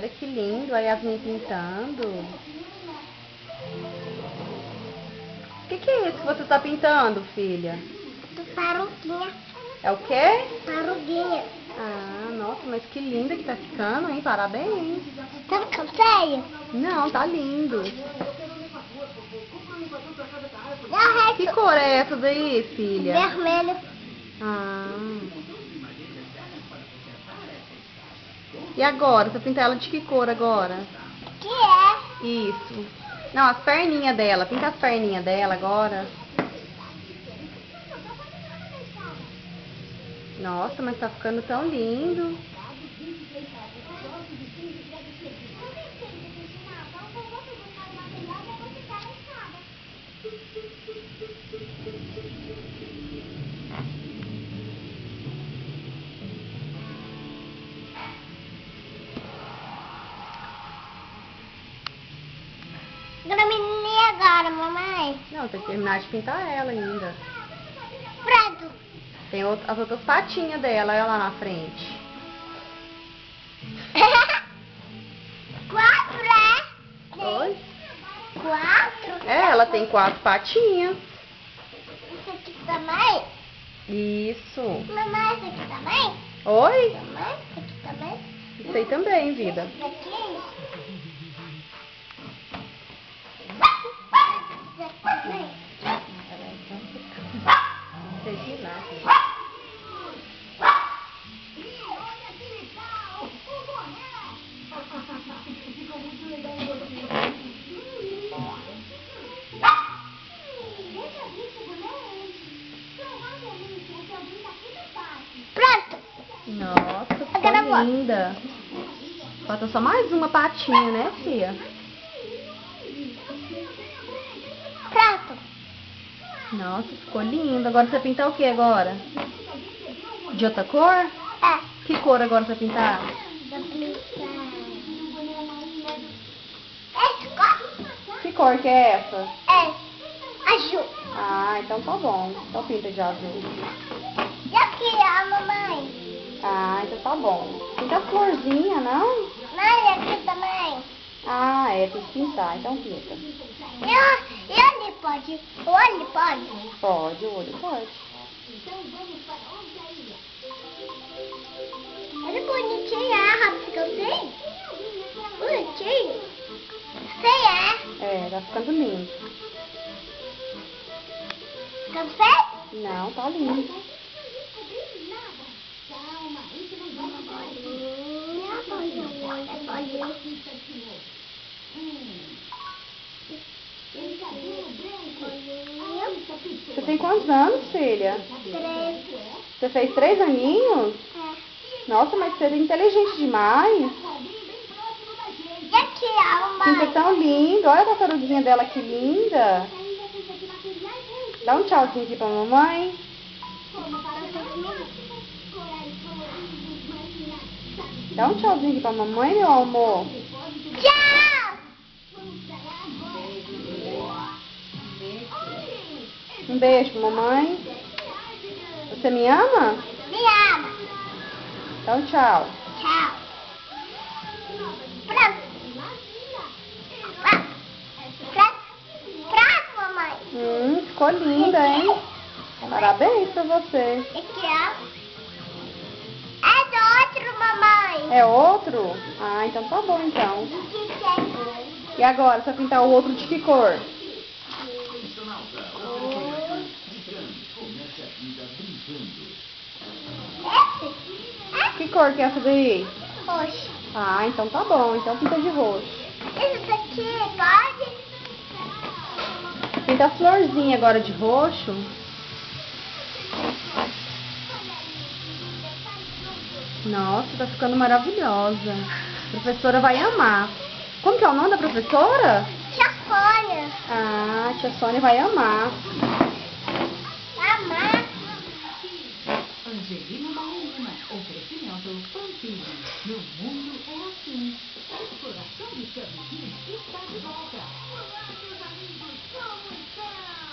Olha que lindo, a Yasmin pintando. O que é isso que você está pintando, filha? Paruguinha. É o quê? Paruguinha. Ah, nossa, mas que linda que tá ficando, hein? Parabéns. Tá ficando feio? Não, tá lindo. Não, Que cor é essa daí, filha? vermelho. Ah. E agora? Você pinta ela de que cor agora? Que é? Isso. Não, as perninhas dela. Pinta as perninhas dela agora. Nossa, mas tá ficando tão lindo. Agora, mamãe. Não, tem que terminar de pintar ela ainda. Pronto. Tem as outras patinhas dela, olha lá na frente. 4, é? Oi? 4? É, ela tem 4 patinhas. Isso aqui também? Isso. Mamãe, isso aqui também? Oi? Mamãe, isso aqui também? Isso aí também, vida. Isso aqui? Isso aqui também? Pronto. Nossa, Agora ficou vou. linda. Falta só mais uma patinha, né, filha? Pronto. Nossa, ficou lindo. Agora você vai pintar o que agora? De outra cor? É. Que cor agora você vai pintar? Vou pintar. Essa cor? Que cor que é essa? É. Azul. Ah, então tá bom. Então pinta de azul. E aqui, a mamãe? Ah, então tá bom. Pinta a florzinha, não? Mãe, aqui também. Ah, é, tem que pintar. Então pinta. E onde pode? O olho pode? Pode, o olho pode. Olha bonitinha a rápido que eu sei. Bonitinho. Sei É, tá ficando lindo. Ficando feio? Não, tá lindo. Você tem quantos anos, filha? 3. Você fez 3 aninhos? É. Nossa, mas você é inteligente demais. E aqui, a Pinta mamãe? tão lindo. Olha a tartaruguinha dela, que linda. Dá um tchauzinho aqui pra mamãe. Dá um tchauzinho aqui pra mamãe, meu amor. Tchau! Um beijo pra mamãe. Você me ama? Me ama. Então, tchau. Tchau. Pronto. Pronto, mamãe. Ficou linda, hein? Parabéns pra você. Aqui, ó. É do outro, mamãe. É outro? Ah, então tá bom, então. E agora, você vai pintar o outro de que cor? Que cor que é essa daí? Roxo. Ah, então tá bom. Então pinta de roxo. Esse daqui pode? Pinta a florzinha agora de roxo. Nossa, tá ficando maravilhosa. A professora vai amar. Como que é o nome da professora? Tia Sônia. Ah, tia Sônia vai amar. Amar. Angelina Baiana, oferecimento Pampilha. Meu mundo é assim. Exploração de Camisinha está de volta. Olá, meus amigos, como estão?